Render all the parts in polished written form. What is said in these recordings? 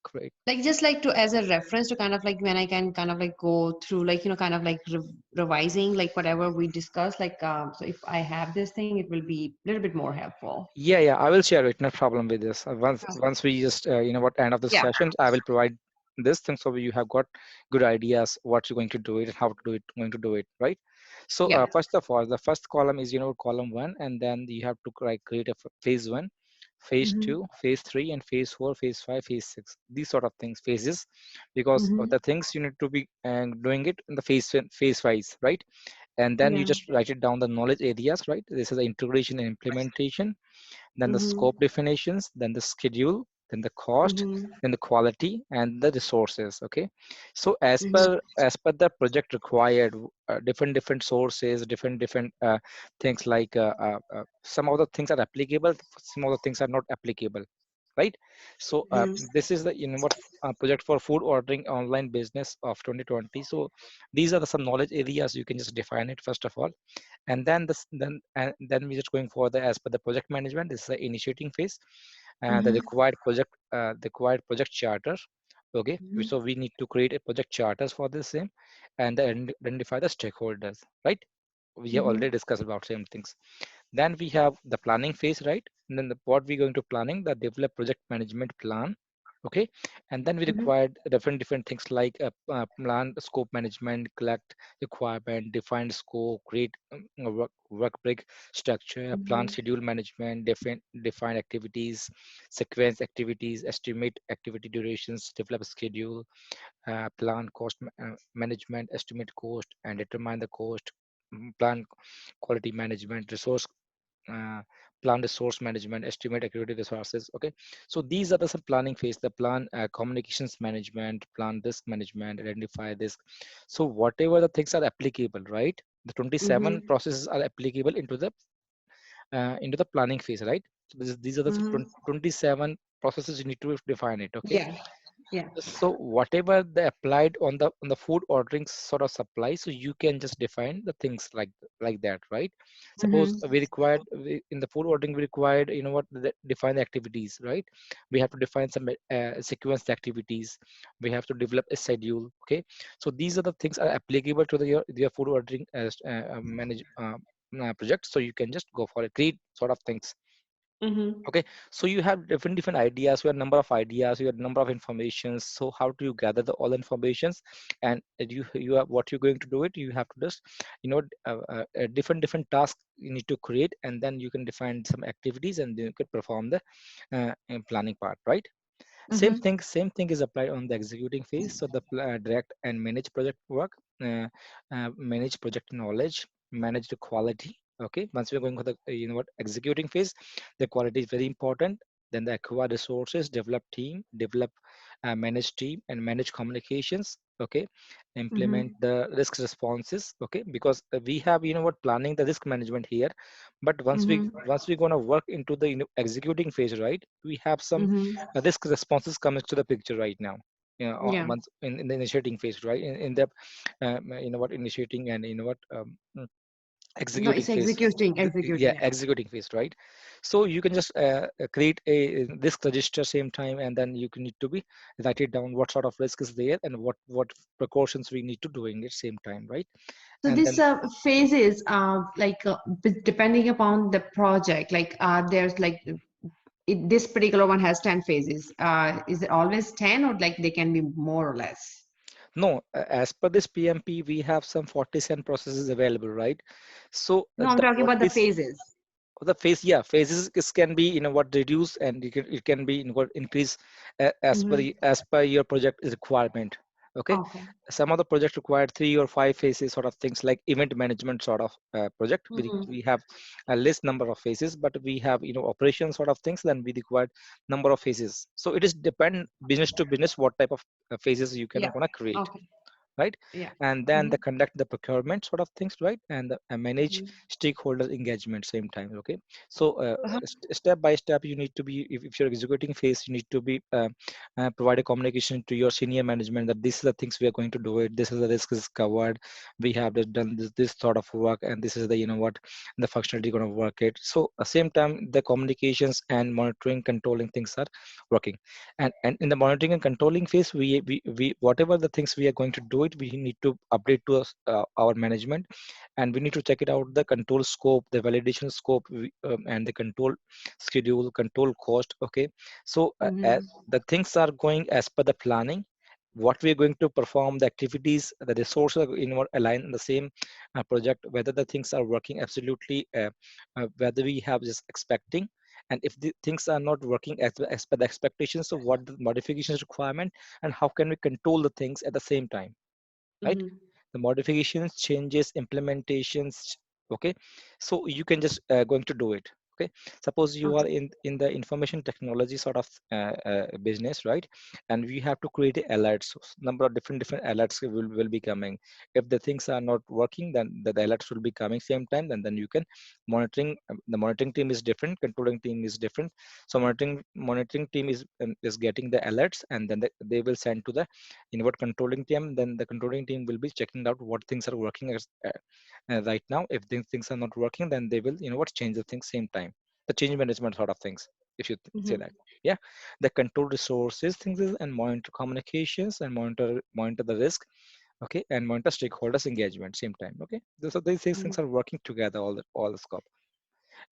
Great. Like just like to as a reference to kind of like when I can kind of like go through like kind of like revising like whatever we discussed like so if I have this thing it will be a little bit more helpful. Yeah, I will share it. No problem with this. Once Okay. once we just what end of the Yeah. sessions, I will provide this thing so you have got good ideas what you're going to do it and how to do it, going to do it, right? So Yeah. first of all, the first column is column one, and then you have to create a phase one, phase Mm-hmm. two, phase three, and phase four, phase five, phase six. These sort of things, phases, because of Mm-hmm. the things you need to be doing it in the phase wise, right? And then you Yeah. just write it down the knowledge areas, right? This is the integration and implementation, then the Mm-hmm. scope definitions, then the schedule, then the cost, Mm-hmm. then the quality and the resources. Okay, so Mm-hmm. as per the project required, different sources, different things like some of the things are applicable, some of the things are not applicable, right? So this is the what project for food ordering online business of 2020. So these are the some knowledge areas you can just define it first of all, and then then we're just going for the as per the project management. This is the initiating phase, the Mm-hmm. required project charter. Okay, Mm-hmm. so we need to create a project charters for the same, and then identify the stakeholders, right? We have Mm-hmm. already discussed about same things. Then we have the planning phase, right? And then what we're going to planning, the develop project management plan. Okay, and then we Mm-hmm. required different things like plan scope management, collect requirement, define scope, create a work break structure, plan Mm-hmm. schedule management, define activities, sequence activities, estimate activity durations, develop schedule, plan cost management, estimate cost and determine the cost, plan quality management, resource uh, plan resource management, estimate activity resources. Okay, so these are the some planning phase, the plan communications management, plan risk management, identify this. So whatever the things are applicable, right? The 27 Mm-hmm. processes are applicable into the planning phase, right? So these are the Mm-hmm. 27 processes you need to define it. Okay, Yeah. Yeah. so whatever they applied on the food ordering sort of supply, so you can just define the things like that, right? Suppose Mm-hmm. in the food ordering we required define the activities, right? We have to define some sequence the activities, we have to develop a schedule. Okay, so these are the things are applicable to your food ordering as manage project, so you can just go for a great sort of things. Mm-hmm. Okay, so you have different ideas, you have number of ideas, you have number of informations. So how do you gather the all informations? And you have what you're going to do it, you have to just different tasks you need to create, and then you can define some activities and then you could perform the planning part, right? Mm-hmm. Same thing is applied on the executing phase. So the direct and manage project work, manage project knowledge, manage the quality. Okay, once we're going for the executing phase, the quality is very important. Then the acquire resources, develop team, develop manage team and manage communications. Okay, implement Mm-hmm. the risk responses. Okay, because we have planning the risk management here, but Mm-hmm. once we're going to work into the executing phase, right? We have some Mm-hmm. risk responses comes to the picture right now, Yeah. once in the initiating phase, right? In the initiating and No, executing it's phase. Yeah, executing. Yeah. executing phase, right? So you can just create a risk register same time, and then you can need to be write it down what sort of risk is there and what precautions we need to doing at same time, right? So And this then phases like depending upon the project, like there's like this particular one has 10 phases. Is it always 10 or like they can be more or less? no, as per this PMP we have some 47 processes available, right? So No, I'm the talking what about the this phases. the phase, yeah, phases can be what reduce, and it can be what increase Mm-hmm. as per your project requirement. Okay, Okay. some of the projects required 3 or 5 phases sort of things, like event management sort of project. Mm-hmm. We have a less number of phases, but we have operation sort of things, then we require number of phases. So it is depend business to business what type of phases you can Yeah. gonna create. Okay. right? Yeah. And then Mm-hmm. they conduct the procurement sort of things, right? And manage Mm-hmm. stakeholder engagement same time. Okay, so Uh-huh. step by step you need to be, if you're executing phase, you need to be provide a communication to your senior management that this is the things we are going to do it, this is the risk is covered, we have done this sort of work, and this is the what the functionality going to work it. So same time the communications and monitoring controlling things are working. And in the monitoring and controlling phase, we whatever the things we are going to do it, we need to update to us, our management, and we need to check it out the control scope, the validation scope, and the control schedule, control cost. Okay, so Mm-hmm. the things are going as per the planning, what we are going to perform, the activities, the resources are align in the same project, whether the things are working absolutely, whether we have just expecting, and if the things are not working as per the expectations, so what the modifications requirement, and how can we control the things at the same time, right? Mm-hmm. The modifications, changes, implementations. Okay, so you can just going to do it. Okay, suppose you are Okay. in the information technology sort of business, right? And we have to create alerts. So number of different alerts will be coming. If the things are not working, then the alerts will be coming same time, and then you can monitoring, the monitoring team is different, controlling team is different. So monitoring team is getting the alerts, and then they will send to the what controlling team, then the controlling team will be checking out what things are working right now. If things are not working, then they will what change the things same time, the change management sort of things, if you say Mm-hmm. that. Yeah, the control resources things and monitor communications and monitor the risk. Okay, and monitor stakeholders engagement same time. Okay, so these things Mm-hmm. are working together, all the scope.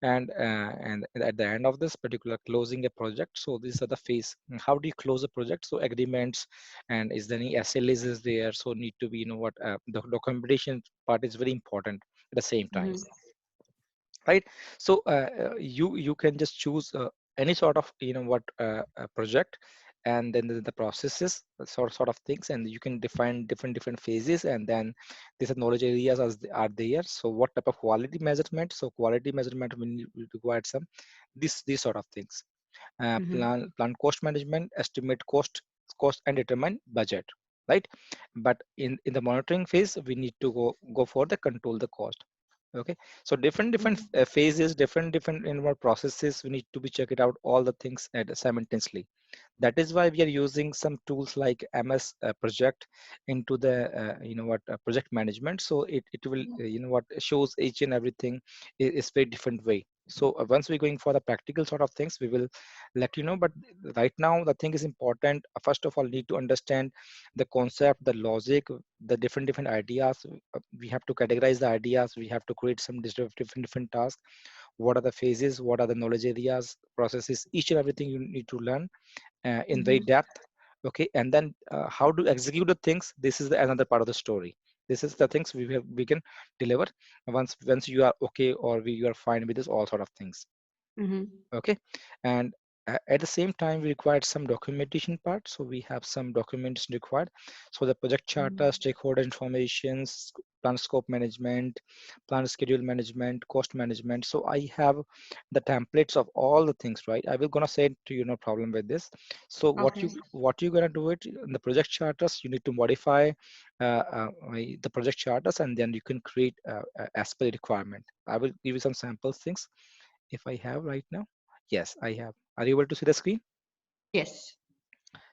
And at the end of this particular closing a project, so these are the phase. How do you close a project? So agreements, and is there any SLAs is there, so need to be what the documentation part is very important at the same time, Mm-hmm. right? So you can just choose any sort of what project, and then the processes, sort of things, and you can define different phases, and then these are knowledge areas are there. So what type of quality measurement? So quality measurement we require some these sort of things. Mm-hmm. Plan cost management, estimate cost and determine budget, right? But in the monitoring phase, we need to go for the control the cost. Okay, so different Mm-hmm. phases, different inward processes, we need to be check it out all the things at simultaneously. That is why we are using some tools like MS project into the what project management. So it will what shows each and everything is very different way. So once we're going for the practical sort of things, we will let you know. But right now the thing is important. First of all, need to understand the concept, the logic, the different ideas. We have to categorize the ideas, we have to create some different tasks. What are the phases, what are the knowledge areas, processes, each and everything you need to learn in very Mm-hmm. depth. Okay, and then how to execute the things, this is another part of the story. This is the things we can deliver once you are okay, or you are fine with this all sort of things. Mm-hmm. Okay, and at the same time we required some documentation part, so we have some documents required. So the project charter, stakeholder information, plan scope management, plan schedule management, cost management. So I have the templates of all the things, right? I will gonna say it to you, no problem with this. So Okay. what you gonna do it in the project charters, you need to modify the project charters, and then you can create as per the requirement. I will give you some sample things if I have right now. Yes, I have. Are you able to see the screen? Yes.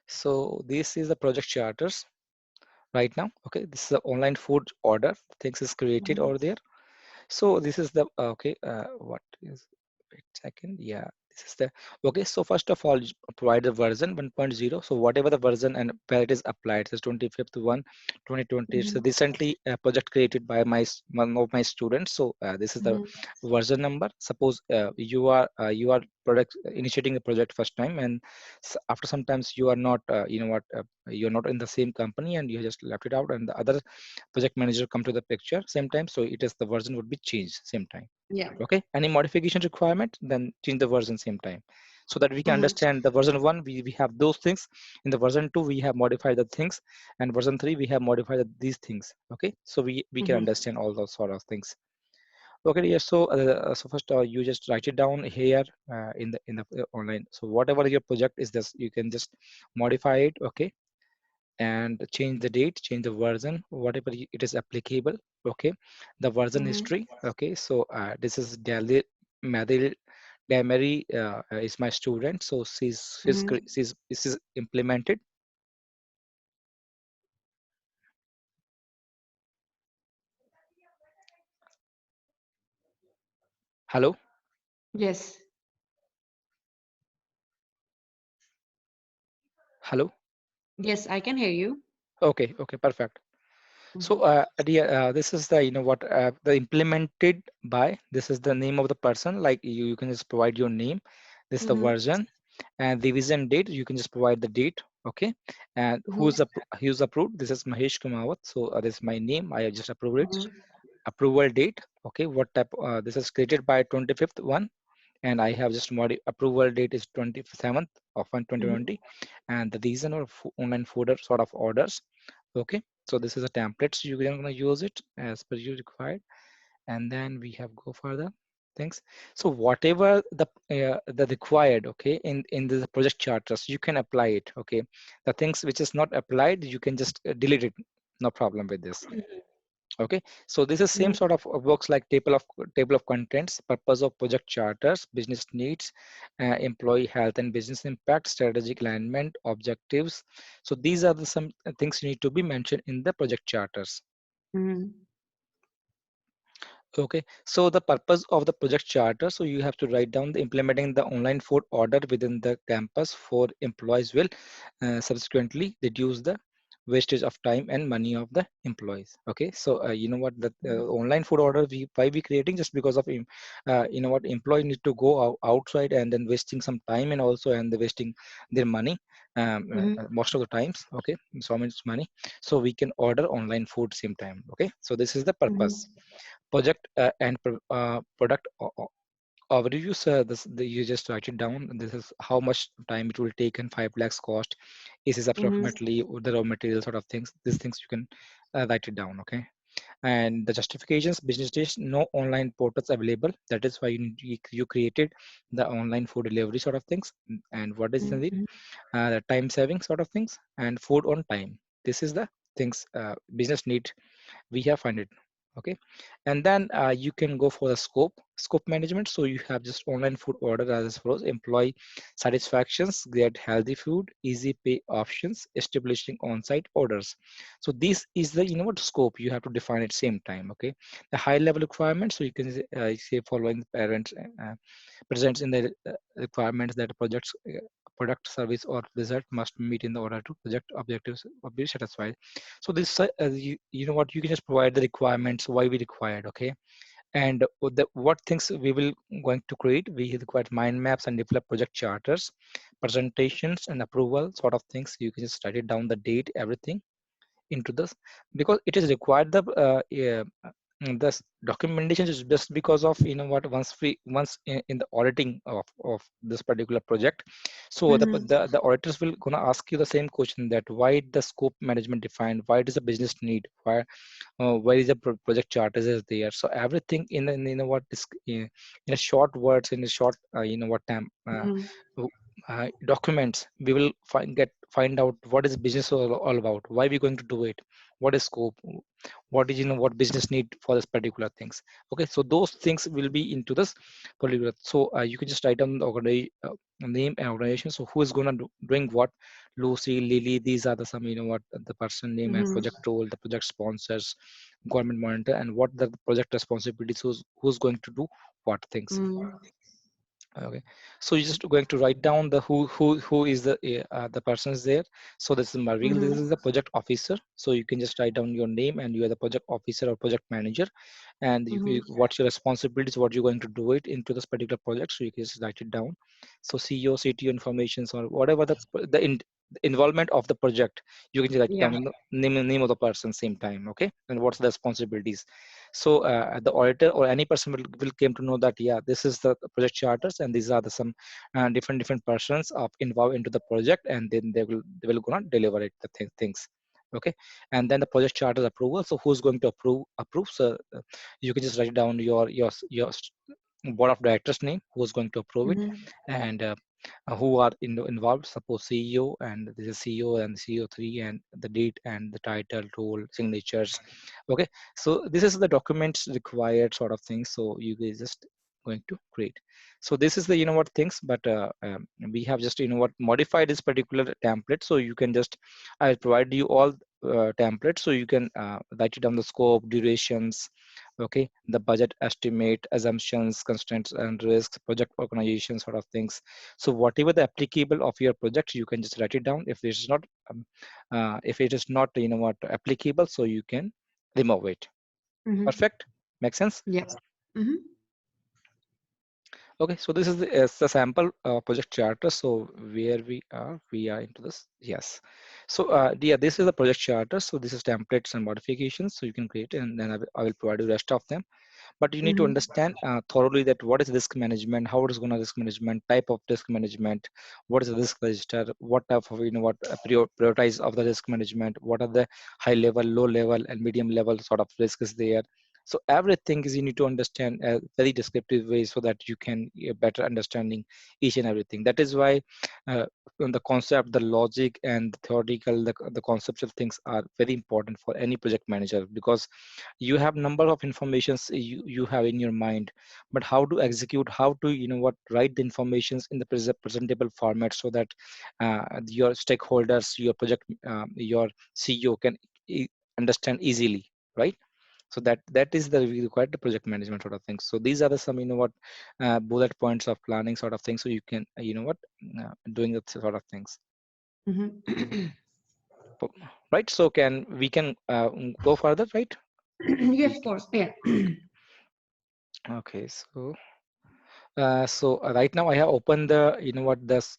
So this is the project charters right now. Okay, this is the online food order. Things is created Mm-hmm. over there. So this is the okay. What is? Wait a second. Yeah, this is the okay. So first of all, provide the version 1.0. So whatever the version and where it is applied, it is 25th one, 2020. It's a Mm-hmm. recently project created by one of my students. So this is the Mm-hmm. version number. Suppose you are product initiating a project first time, and after sometimes you are not you're not in the same company, and you just left it out, and the other project manager come to the picture same time, so it is the version would be changed same time. Yeah. Okay, any modification requirement, then change the version same time, so that we can Mm-hmm. understand the version 1 we have those things, in the version 2 we have modified the things, and version 3 we have modified these things. Okay, so we can Mm-hmm. understand all those sort of things. Okay, yes. So so first you just write it down here in the online. So whatever your project is, this you can just modify it. Okay, and change the date, change the version, whatever it is applicable. Okay, the version Mm-hmm. history. Okay, so this is Delhi Madil Damari is my student, so Mm-hmm. she's this is implemented. Hello, Yes. hello. Yes, I can hear you. Okay, okay, perfect. So, Mm-hmm. this is the what the implemented by. This is the name of the person. Like you can just provide your name. This is the Mm-hmm. version and the revision date. You can just provide the date. Okay, and who's approved? This is Mahesh Kumawat. So this is my name. I just approved it. Mm-hmm. Approval date. Okay, what type? This is created by 25th one, and I have just approval date is 27th of 1 Mm-hmm. 2020, and the reason or online folder sort of orders. Okay, so this is a template, so you're gonna use it as per you required, and then we have go further things. So whatever the required, okay, in the project charters, you can apply it. Okay, the things which is not applied, you can just delete it, no problem with this. Okay, so this is same sort of works like table of contents, purpose of project charters, business needs, employee health and business impact, strategic alignment, objectives. So these are the some things you need to be mentioned in the project charters. Mm-hmm. Okay, so the purpose of the project charter, so you have to write down the implementing the online food order within the campus for employees will subsequently reduce the wastage of time and money of the employees. Okay, so you know what, the online food order we why we creating, just because of you know what, employee need to go outside and then wasting some time, and also and the wasting their money Mm-hmm. most of the times. Okay, so much money, so we can order online food same time. Okay, so this is the purpose. Project and product overview, sir. You just write it down. This is how much time it will take and 5 lakhs cost. This is Mm-hmm. approximately the raw material sort of things. These things you can write it down. Okay, and the justifications, business days, no online portals available. That is why you created the online food delivery sort of things. And what is the need? Mm-hmm. The time saving sort of things, and food on time. This is the things business need, we have find it. Okay, and then you can go for the scope management. So you have just online food order as follows: employee satisfactions, get healthy food, easy pay options, establishing on-site orders. So this is the what scope you have to define at same time. Okay, the high level requirements, so you can say following the parents presents in the requirements that projects product, service, or result must meet in the order to project objectives or be satisfied. So this you know what, you can just provide the requirements why we required. Okay, and what things we will going to create, we require mind maps and develop project charters, presentations and approval sort of things. You can just write it down, the date, everything into this, because it is required the this documentation is just because of what, once in the auditing of this particular project. So Mm-hmm. the auditors will gonna ask you the same question, that why the scope management defined, why does the business need, where is the project chart is there. So everything in what is in a short words, in a short what time Mm-hmm. documents, we will find out what is business all about, why we going to do it, what is scope, what is what business need for this particular things. Okay, so those things will be into this particular. So you can just write down the name and organization, so who is gonna doing what. Lucy, Lily, these are the some what, the person name and Mm-hmm. project role, the project sponsors, government monitor, and what the project responsibilities, who's going to do what things. Mm-hmm. Okay, so you're just going to write down the who is the person is there. So this is Maril, this is the project officer. So you can just write down your name, and you are the project officer or project manager, and what's your responsibilities, what you're going to do it into this particular project. So you can just write it down. So CEO, CTO informations, or whatever the involvement of the project, you can just write Yeah. down the name of the person same time. Okay, and what's the responsibilities. So the auditor or any person will came to know that, yeah, this is the project charters, and these are the some different persons of involved into the project, and then they will gonna deliver it the things. Okay, and then the project charters approval. So who's going to approve. So you can just write down your board of directors name, who's going to approve it. Mm-hmm. And who are involved. Suppose CEO, and this is CEO and CEO3, and the date and the title, role, signatures. Okay, so this is the documents required sort of thing. So you guys just going to create. So this is the what things, but we have just what modified this particular template. So you can just, I will provide you all templates, so you can write it down, the scope, durations, okay, the budget estimate, assumptions, constraints and risks, project organization sort of things. So whatever the applicable of your project, you can just write it down. If it is not if it is not what applicable, so you can remove it. Mm-hmm. Perfect. Makes sense. Yeah. Mm-hmm. Okay, so this is the sample project charter. So where we are into this. Yes. So yeah, this is the project charter. So this is templates and modifications. So you can create it, and then I will provide you the rest of them. But you need to Mm-hmm. understand thoroughly that what is risk management, how it is going to risk management, type of risk management, what is the risk register, what type of what prioritize of the risk management, what are the high level, low level and medium level sort of risk is there. So everything is, you need to understand a very descriptive way, so that you can better understanding each and everything. That is why uh, the concept, the logic and the theoretical, the conceptual things are very important for any project manager, because you have number of informations you have in your mind, but how to execute, how to what write the informations in the presentable format, so that your stakeholders, your project, your CEO can e- understand easily, right? So that is the required the project management sort of things. So these are the some what bullet points of planning sort of things, so you can what doing that sort of things. Mm-hmm. Po- right, so can we can go further, right? Yeah, We of course. Yeah. Okay, so right now I have opened the what this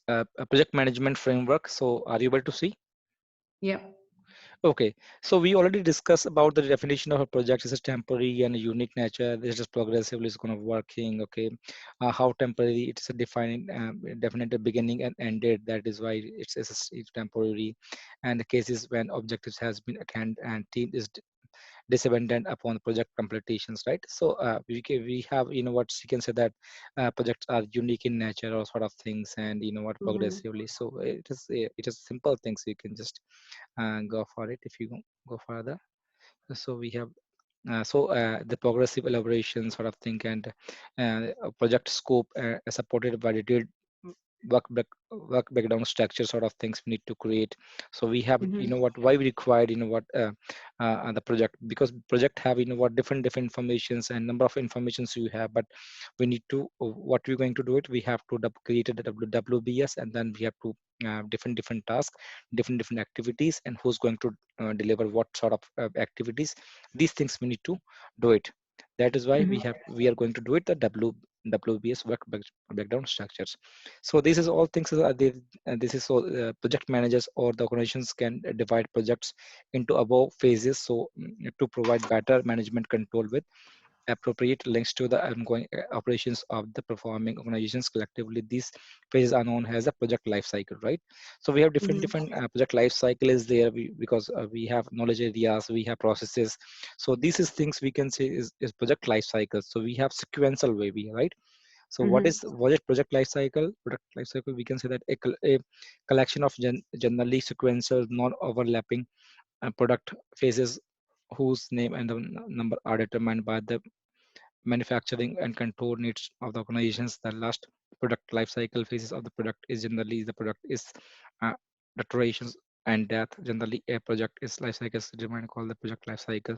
project management framework. So are you able to see? Yeah. Okay, so we already discussed about the definition of a project. Is a temporary and a unique nature. This is progressively is going to working. Okay, how temporary it is a defining definite beginning and ended. That is why it's temporary, and the cases when objectives has been attained and team is dependent upon project completions, right? So we have what you can say that projects are unique in nature or sort of things, and what Mm-hmm. progressively. So it is simple things. You can just go for it if you go further. So we have the progressive elaboration sort of thing, and a project scope supported by detailed work break, work breakdown structure sort of things we need to create. So we have Mm-hmm. what why we required what the project, because project have what different informations and number of informations you have, but we need to what we're going to do it, we have to create a WBS, and then we have to different tasks, different activities, and who's going to deliver what sort of activities. These things we need to do it. That is why Mm-hmm. we are going to do it the WBS breakdown structures. So this is all things this is all project managers or the organizations can divide projects into above phases, so to provide better management control with appropriate links to the ongoing operations of the performing organizations collectively. These phases are known as a project life cycle, right? So we have different project life cycle is there, because we have knowledge areas, we have processes. So these is things we can say is project life cycle. So we have sequential way, right? So Mm-hmm. what is project life cycle? Product life cycle, we can say that a collection of generally sequential, non-overlapping product phases whose name and the number are determined by the manufacturing and control needs of the organizations. The last product life cycle phases of the product is generally the product is uh, deteriorations and death. Generally, a project is life cycle is determined called the project life cycle,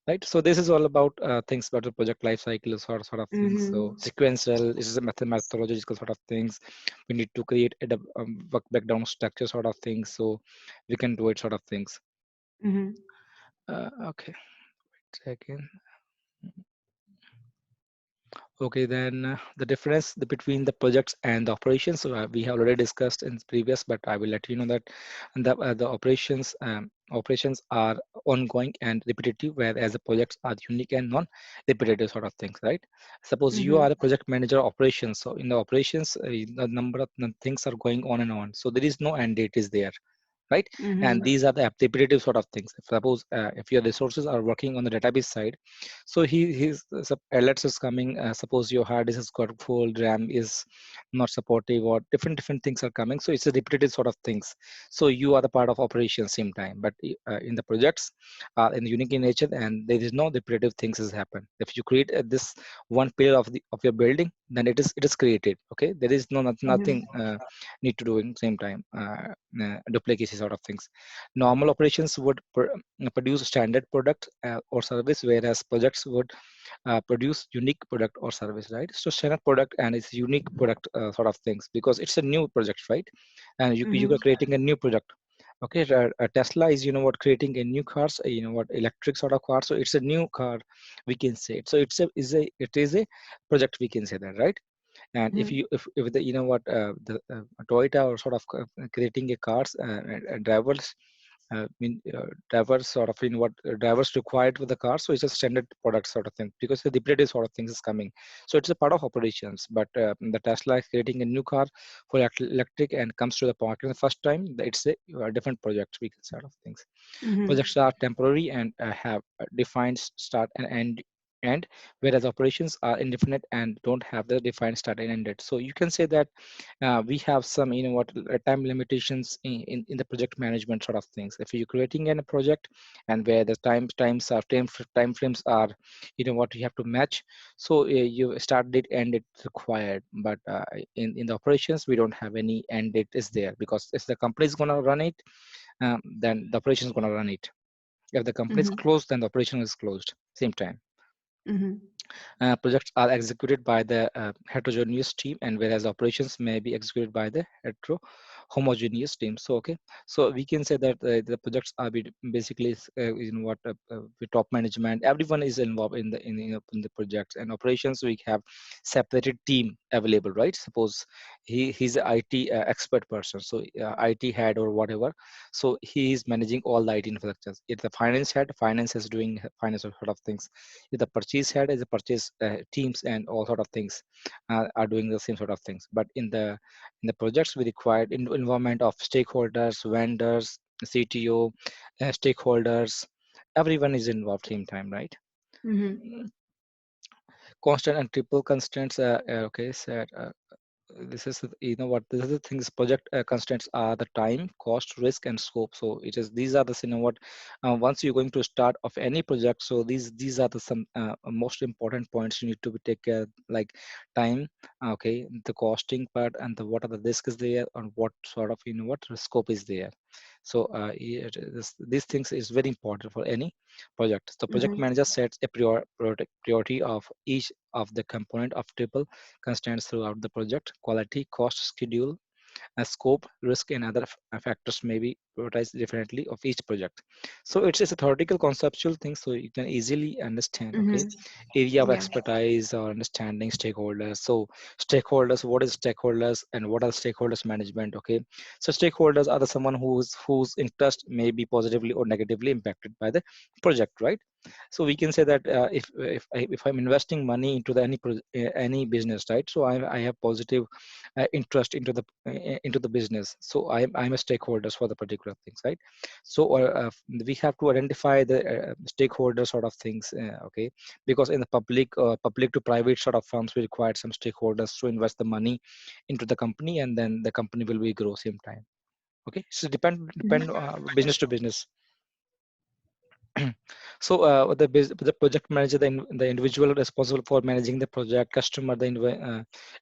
right? So this is all about things about the project life cycle sort of things. So Mm-hmm. sequential, this is a methodological sort of things. We need to create a work breakdown structure sort of things, so we can do it sort of things. Mm-hmm. Okay, second. Okay, then the difference between the projects and the operations. So we have already discussed in previous, but I will let you know that the operations are ongoing and repetitive, whereas the projects are unique and non-repetitive sort of things, right? Suppose you Mm-hmm. are a project manager operations. So in the operations, the number of things are going on and on. So there is no end date is there. right? And Mhm. these are the repetitive sort of things. If suppose if your resources are working on the database side, so his alerts is coming, suppose your hard disk has got full, RAM is not supportive, or different things are coming, so it's a repetitive sort of things. So you are the part of operation same time, but in the projects in the unique in nature, and there is no repetitive things has happened. If you create this one pillar of your building, then it is created. Okay, there is nothing Mhm. need to do in same time, duplicacy sort of things. Normal operations would produce standard product or service, whereas projects would produce unique product or service, right? So standard product and it's unique product sort of things, because it's a new project, right? And you are Mhm. creating a new product. Okay, Tesla is, creating a new cars, electric sort of car. So it's a new car, we can say it. So it is a project, we can say that, right? And if Mhm. you if the the Toyota or sort of creating a cars and drivers, drivers sort of in what drivers required with the car, so it's a standard product sort of thing, because the repetitive sort of things is coming. So it's a part of operations. But the Tesla is creating a new car for electric and comes to the market the first time, it's a different project, we can sort of things. Mhm. Projects are temporary and have a defined start and end, whereas operations are indefinite and don't have the defined start and end date. So you can say that we have some time limitations in the project management sort of things. If you're creating a project and where the time frames are what you have to match, so you start date end date required. But in the operations, we don't have any end date is there, because if the company is going to run it, then the operation is going to run it. If the company is Mhm. closed, then the operation is closed same time. Mhm. Projects are executed by the heterogeneous team, and whereas operations may be executed by the homogeneous team. So okay, so we can say that the projects are basically what with top management, everyone is involved in the projects. And operations, we have separated team available, right? Suppose he's a IT expert person, so IT head or whatever, so he is managing all the IT infrastructures. If the finance head, finance is doing finance sort of things. If the purchase head is the purchase teams and all sort of things are doing the same sort of things. But in the projects, we required involvement of stakeholders, vendors, CTO, stakeholders, everyone is involved same time, right? Mhm. Mm, Constant and triple constraints, okay, said this is what this is the things. Project constraints are the time, cost, risk, and scope. So it is, these are the what once you're going to start of any project, so these are the some most important points you need to be take care, like time, okay, the costing part, and the what are the risks there, and what sort of what scope is there. So these things is very important for any project. The project Mhm. manager sets a priority of each of the component of triple constraints throughout the project. Quality, cost, schedule, scope, risk, and other factors may be prioritized differently of each project. So it's just a theoretical conceptual thing, so you can easily understand. Okay, Mhm. area of Yeah. expertise or understanding stakeholders. So stakeholders, what is stakeholders and what are stakeholders management? Okay, so stakeholders are the someone whose interest may be positively or negatively impacted by the project, right? So we can say that if I'm investing money into any business, right? So I have positive interest into the business. So I'm a stakeholder for the particular things, right? So we have to identify the stakeholder sort of things, okay? Because in the public to private sort of firms, we require some stakeholders to invest the money into the company, and then the company will be grow same time. Okay, so depend Mhm. business to business. So the project manager, the individual responsible for managing the project, customer, the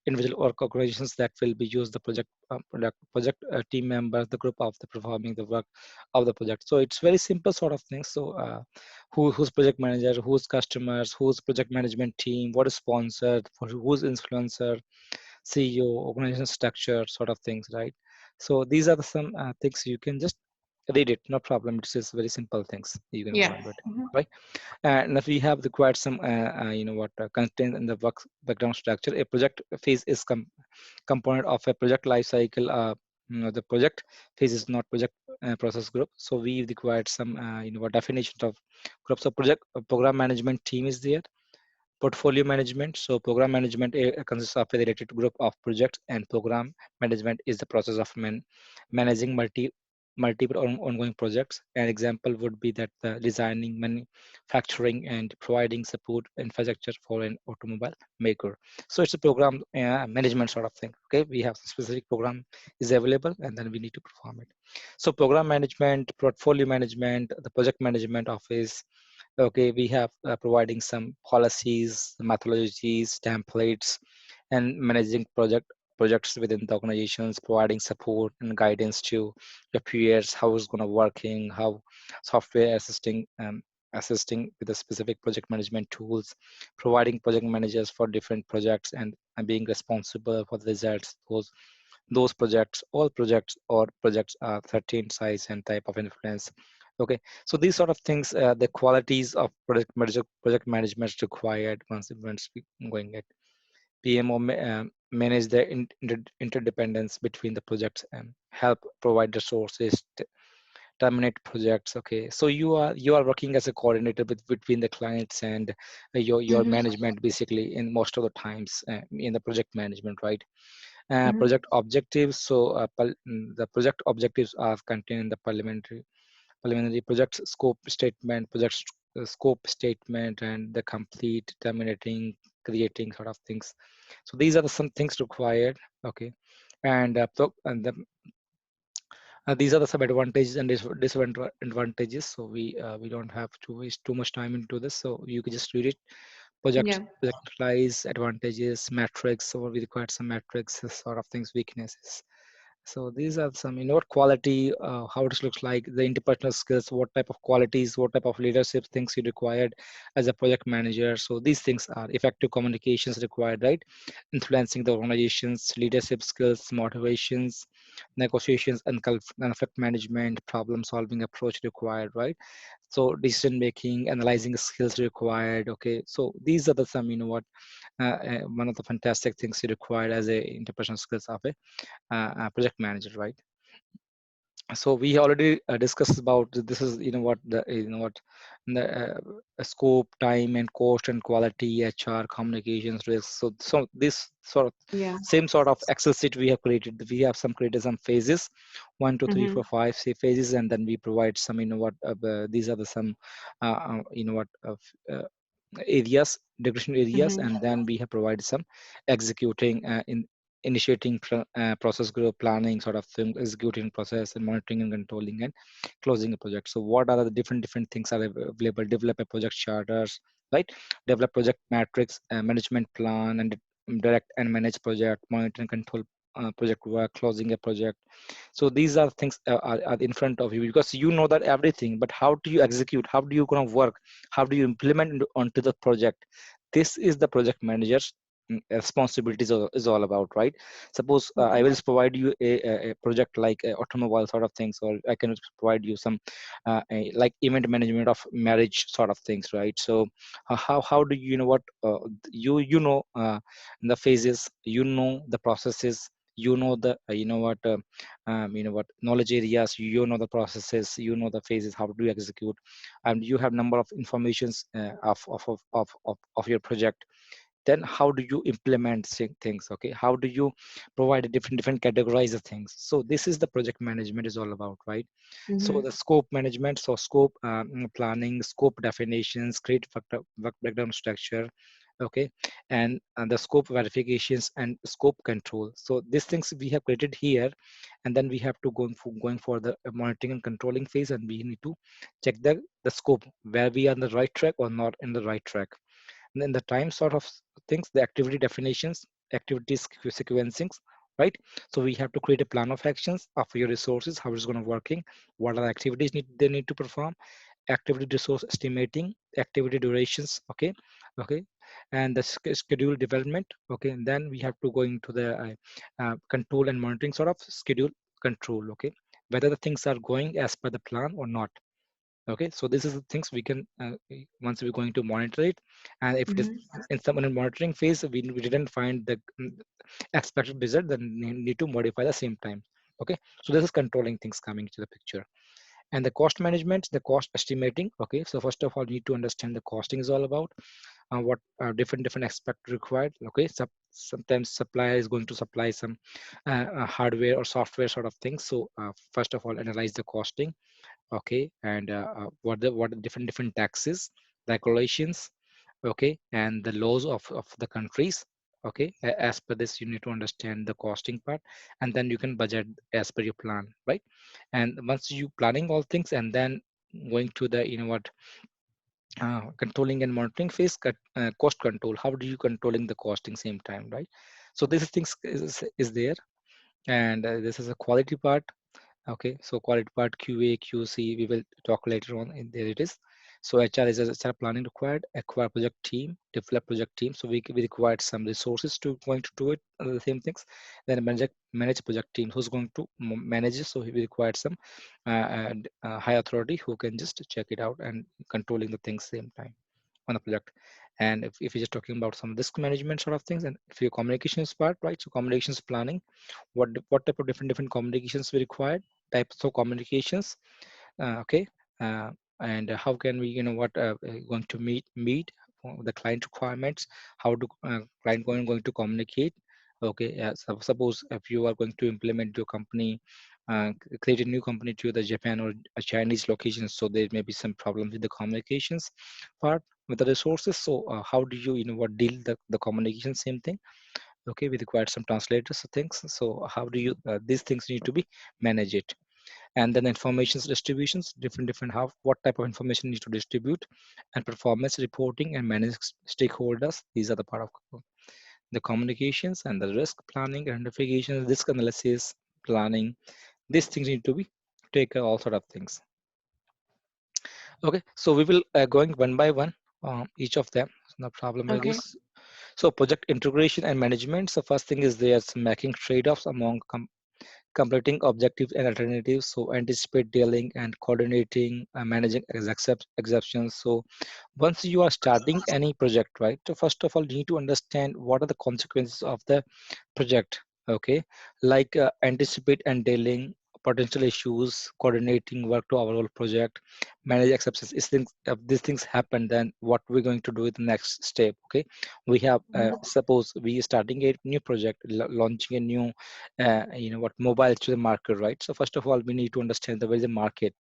individual or organizations that will be used the project team members, the group of the performing the work of the project. So it's very simple sort of things. So who's project manager, who's customers, who's project management team, what is sponsored, for who's influencer, CEO, organization structure sort of things, right? So these are the some things you can just read it, no problem. It's just very simple things you can go Yeah. and do it, Mhm. right? And if we have required some content in the work background structure, a project phase is component of a project life cycle. The project phase is not project process group. So we required some definition of groups of project. Program management team is there. Portfolio management, so program management consists of a related group of projects, and program management is the process of managing multi multiple ongoing projects. An example would be that designing, manufacturing, and providing support infrastructure for an automobile maker. So it's a program management sort of thing. Okay, we have specific program is available, and then we need to perform it. So program management, portfolio management, the project management office. Okay, we have providing some policies, methodologies, templates, and managing projects within the organizations, providing support and guidance to your peers, how it's going to working, how software assisting with the specific project management tools, providing project managers for different projects, and being responsible for the results. Those projects, all projects or projects are certain size and type of influence. Okay, so these sort of things, the qualities of project management required once we going at PMO manage the interdependence between the projects and help provide resources, terminate projects. Okay, so you are working as a coordinator between the clients and your Mm-hmm. management basically in most of the times in the project management, right? Mm-hmm. Project objectives. So the project objectives are contained in the preliminary project scope statement, scope statement, and the complete, terminating, creating sort of things. So these are some things required. Okay, and these are the some advantages and disadvantages. So we don't have to waste too much time into this. So you can just read it. Yeah. Project lies, advantages, metrics. So we require some metrics, sort of things, weaknesses. So these are some, what quality, how it looks like, the interpersonal skills, what type of qualities, what type of leadership things you required as a project manager. So these things are effective communications required, right? Influencing the organization's leadership skills, motivations, negotiations, and conflict management, problem solving approach required, right? So decision making, analyzing skills required. Okay, so these are the some, one of the fantastic things you require as a interpersonal skills of a project manager, right? So we already discussed about this is, what the, what the scope, time, and cost, and quality, HR, communications, risk. So this sort of Yeah. same sort of Excel sheet we have created. We have created some phases, 1 2 3 4 Mm-hmm. 5 say phases, and then we provide some, these are the some areas, decoration areas, Mm-hmm. and then we have provided some executing in initiating process group, planning sort of thing, executing process, and monitoring and controlling, and closing a project. So what are the different things are available? Develop a project charters, right? Develop project matrix, management plan, and direct and manage project, monitor and control project work, closing a project. So these are things are in front of you, because you know that everything, but how do you execute, how do you gonna work, how do you implement onto the project? This is the project manager's responsibilities is all about, right? Suppose I will Okay. just provide you a project like automobile sort of things, or I can provide you some like event management of marriage sort of things, right? So how do you, know what the phases, the processes, the what knowledge areas, the processes, the phases, how do you execute, and you have number of informations of your project. Then how do you implement things? Okay, how do you provide a different categories of things? So this is the project management is all about, right? So Mm-hmm. the scope management, so scope planning, scope definitions, create work breakdown structure. Okay, and the scope verifications and scope control. So these things we have created here, and then we have to going for the monitoring and controlling phase, and we need to check the scope, where we are on the right track or not in the right track. And then the time sort of things, the activity definitions, activities sequencing, right? So we have to create a plan of actions of your resources, how it's going to working, what are the activities they need to perform, activity resource estimating, activity durations. Okay, okay, and the schedule development. Okay, and then we have to go into the control and monitoring sort of schedule control. Okay, whether the things are going as per the plan or not. Okay, so this is the things we can once we're going to monitor it, and if it is Mm-hmm. in some monitoring phase, we didn't find the expected result, then need to modify the same time. Okay, so this is controlling things coming to the picture. And the cost management, the cost estimating. Okay, so first of all, you need to understand the costing is all about. what different aspect required. Okay, sometimes supplier is going to supply some hardware or software sort of things. So first of all, analyze the costing. Okay, and what the different taxes, regulations, okay, and the laws of the countries. Okay, as per this you need to understand the costing part, and then you can budget as per your plan, right? And once you planning all things, and then going to the what controlling and monitoring phase, cost control. How do you controlling the costing same time, right? So this is things is there. And this is a quality part. Okay, so quality part, QA, QC, we will talk later on. In there it is. So HR is a HR planning required, acquire project team, develop project team. So we required some resources to going to do it, the same things. Then manage project team, who's going to manage it. So we required some high authority who can just check it out and controlling the things same time on the project. And if you're just talking about some risk management sort of things, and if your communications part, right? So communications planning, what type of different communications we required, types of communications, okay, uh, and how can we what going to meet the client requirements, how to client going to communicate. Okay, so suppose if you are going to implement your company, create a new company to the Japan or a Chinese location, so there may be some problems with the communications part with the resources. So how do you what deal the communication, same thing. Okay, we required some translators things. So how do you these things need to be managed. And then informations distributions, different how what type of information need to distribute, and performance reporting and manage stakeholders. These are the part of the communications. And the risk planning, identification, risk analysis, planning. These things need to be take care all sort of things. Okay, so we will going one by one, each of them. No problem with Okay. this. So project integration and management. So first thing is there's making trade-offs among completing objectives and alternatives. So anticipate dealing and coordinating, managing exceptions. So once you are starting any project, right, so first of all you need to understand what are the consequences of the project. Okay, like anticipate and dealing potential issues, coordinating work to overall project, manage exceptions. If these things happen, then what we're going to do in the next step. Okay, we have suppose we starting a new project, launching a new what mobile to the market, right? So first of all we need to understand the where is the market.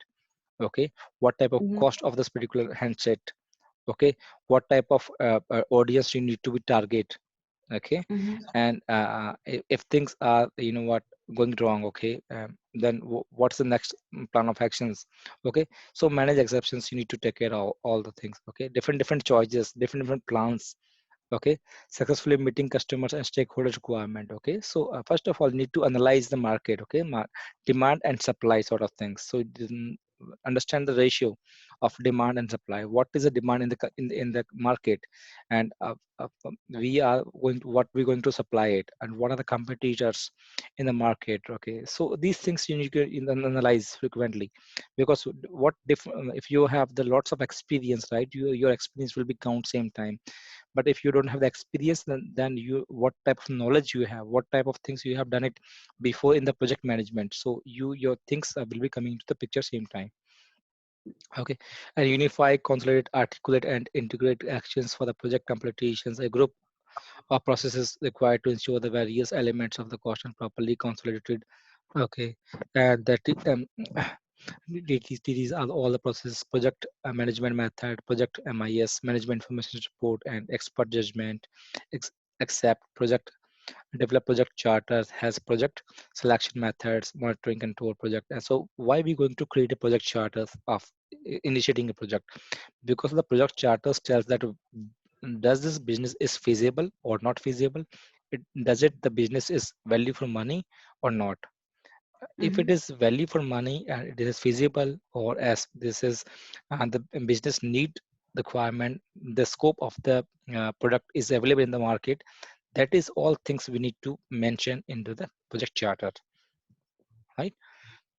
Okay, what type of Mm-hmm. cost of this particular handset. Okay, what type of audience you need to be target. Okay, Mm-hmm. and if things are what going wrong, okay, then what's the next plan of actions. Okay, so manage exceptions, you need to take care of all the things. Okay, different choices, different plans. Okay, successfully meeting customers and stakeholders requirement. Okay, so first of all need to analyze the market. Okay, demand and supply sort of things. So understand the ratio of demand and supply. What is the demand in the in the market, and we are going to what we're going to supply it, and what are the competitors in the market. Okay, so these things you need to analyze frequently, because if you have the lots of experience, right, your experience will be count same time. But if you don't have the experience, then you what type of knowledge you have, what type of things you have done it before in the project management. So your things will be coming to the picture same time. Okay, and unify, consolidate, articulate, and integrate actions for the project completions. A group of processes required to ensure the various elements of the cost are properly consolidated. Okay, and that these are all the processes: project management method, project MIS, management information report, and expert judgment. Except project develop project charters, has project selection methods, monitoring control project. And so why we going to create a project charters of initiating a project? Because the project charters tells that does this business is feasible or not feasible? Does it the business is value for money or not? If it Mm-hmm. is value for money and it is feasible, or as this is the business need requirement, the scope of the product is available in the market, that is all things we need to mention into the project charter, right?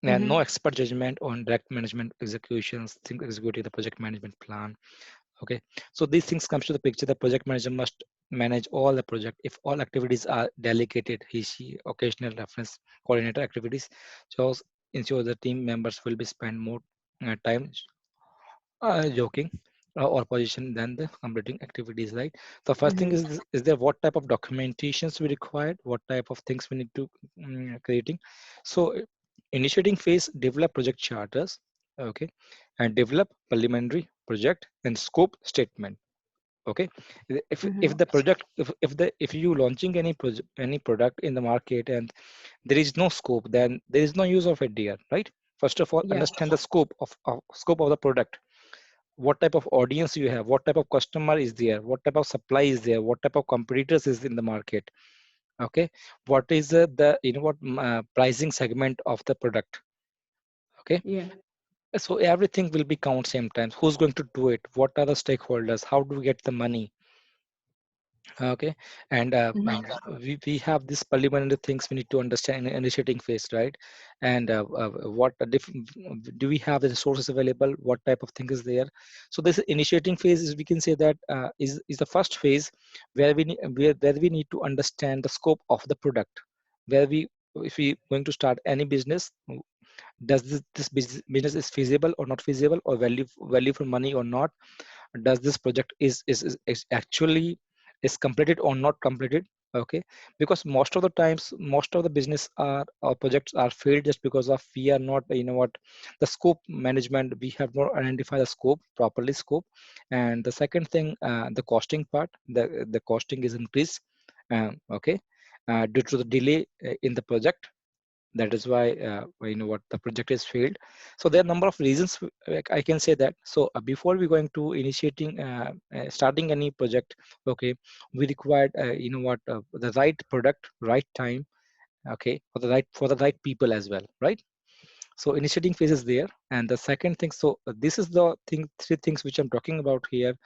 And no Mm-hmm. expert judgment on direct management executions, think executing the project management plan. Okay, so these things comes to the picture. The project manager must manage all the project. If all activities are delegated, he she occasional reference coordinator activities, so ensure the team members will be spend more time joking. or position than the completing activities, right? The first thing Mm-hmm. is there what type of documentations we required, what type of things we need to creating. So initiating phase, develop project charters, okay, and develop preliminary project and scope statement. Okay, if Mm-hmm. the project if you launching any project, any product in the market, and there is no scope, then there is no use of it there, right? First of all, Yeah. understand the scope of the product. What type of audience you have, what type of customer is there, what type of supply is there, what type of competitors is in the market. Okay, what is the what pricing segment of the product. Okay, Yeah. so everything will be count same times. Who's going to do it, what are the stakeholders, how do we get the money. Okay, and Mm-hmm. we have this preliminary things we need to understand in initiating phase, right? And what do we have the resources available, what type of thing is there. So this initiating phase is, we can say that is the first phase where where we need to understand the scope of the product, where we, if we going to start any business, does business is feasible or not feasible, or value for money or not. Does this project is actually is completed or not completed. Okay, because most of the times, most of the business are or projects are failed just because of we are not, what, the scope management, we have not identified the scope properly, scope. And the second thing, the costing part, the costing is increased. Okay, due to the delay in the project. That is why, what, the project is failed. So there are number of reasons, like I can say that. So before we going to initiating starting any project, okay, we required, the right product, right time, okay, for the right people as well, right? So initiating phase is there. And the second thing, so this is the thing, three things which I'm talking about here.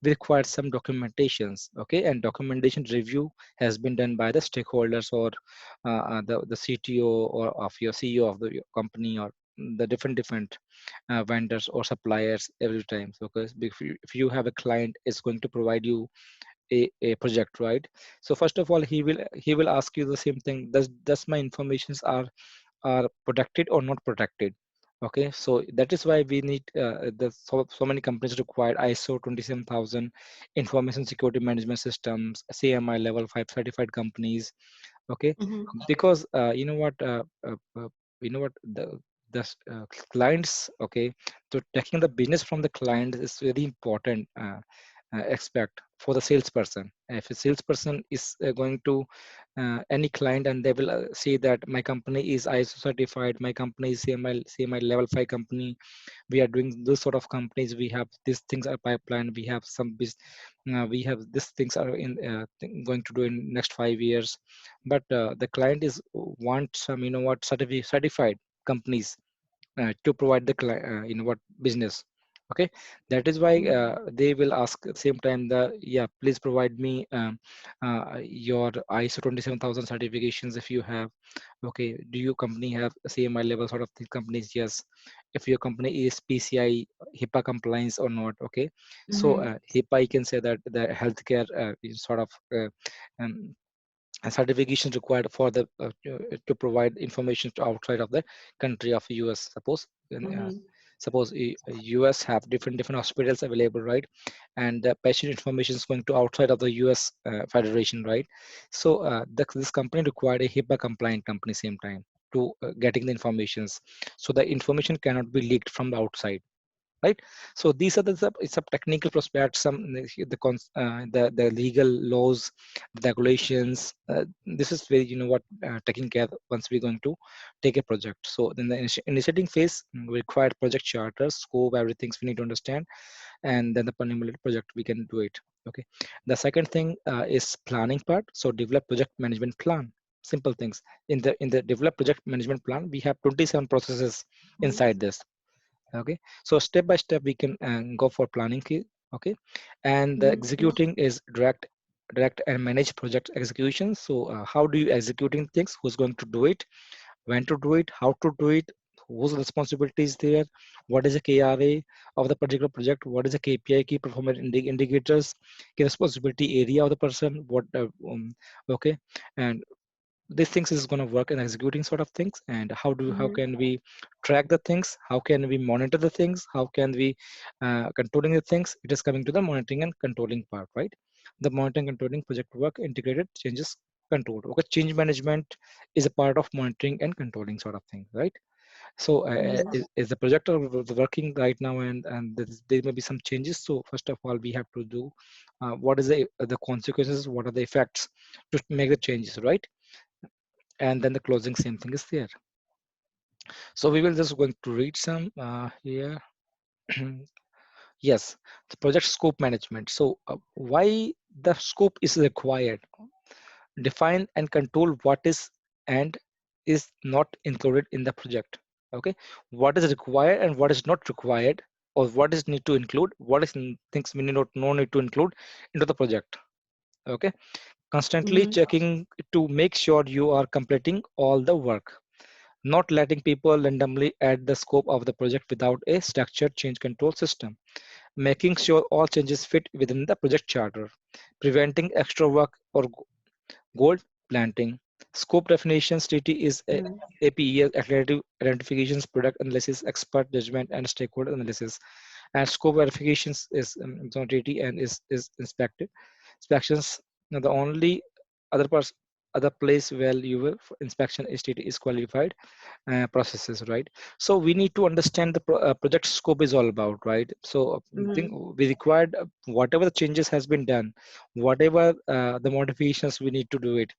We require some documentations, okay, and documentation review has been done by the stakeholders, or the CTO, or of your CEO of the company, or the different vendors or suppliers every time. So because if you have a client is going to provide you a project, right? So first of all, he will ask you the same thing: does my informations are protected or not protected. Okay, so that is why we need so many companies require ISO 27000 information security management systems, CMI level 5 certified companies. Okay, Mm-hmm. because the clients, okay, so taking the business from the client is very important aspect for the salesperson. If a salesperson is going to any client, and they will say that my company is ISO certified, my company is CMI level 5 company, we are doing this sort of companies, we have these things are pipeline, we have we have these things are in going to do in next 5 years. But the client is want some, what, certified companies to provide the what business. Okay, that is why they will ask at the same time, the yeah, please provide me your ISO 27000 certifications if you have. Okay, do your company have CMI level sort of thing companies? Yes. If your company is PCI HIPAA compliance or not. Okay, so Mm-hmm. HIPAA, you can say that the healthcare is sort of um, certifications required for the to provide information to outside of the country of US. Suppose Mm-hmm. suppose US have different hospitals available, right? And the patient information is going to outside of the US federation, right? So this company required a HIPAA compliant company same time to getting the informations, so the information cannot be leaked from the outside, right? So these are the some technical prospects, some the legal laws, the regulations. This is where, what, taking care once we're going to take a project. So in the initiating phase, we require project charter, scope, everything we need to understand, and then the preliminary project we can do it. Okay, the second thing is planning part. So develop project management plan. Simple things. In the develop project management plan, we have 27 processes inside this. Okay, so step by step we can go for planning key. Okay, and the Mm-hmm. executing is direct and manage project execution. So how do you executing things, who's going to do it, when to do it, how to do it, whose responsibility is there, what is the KRA of the particular project, what is the KPI, key performance indicators, key responsibility area of the person, what okay, and these things is going to work in executing sort of things, and how Mm-hmm. can we track the things, how can we monitor the things, how can we controlling the things. It is coming to the monitoring and controlling part, right? The monitoring controlling project work integrated changes control. Okay, change management is a part of monitoring and controlling sort of thing, right? So Mm-hmm. is the project working right now, and there may be some changes. So first of all, we have to do what is the consequences, what are the effects to make the changes, right? And then the closing same thing is there. So we will just going to read some here. Yes, the project scope management. So why the scope is required? Define and control what is and is not included in the project. Okay, what is required and what is not required, or what is need to include, what is things we need not no need to include into the project. Okay, constantly Mm-hmm. checking to make sure you are completing all the work, not letting people randomly add the scope of the project without a structured change control system, making sure all changes fit within the project charter, preventing extra work or gold planting. Scope definitions TT is a Mm-hmm. APES, identifications, product analysis, expert judgment, and stakeholder analysis. And scope verifications is on TT and is inspected. Inspections, now the only other person, other place where you will for inspection is TT is qualified processes, right? So we need to understand the project scope is all about, right? So think Mm-hmm. we required whatever the changes has been done, whatever the modifications we need to do it,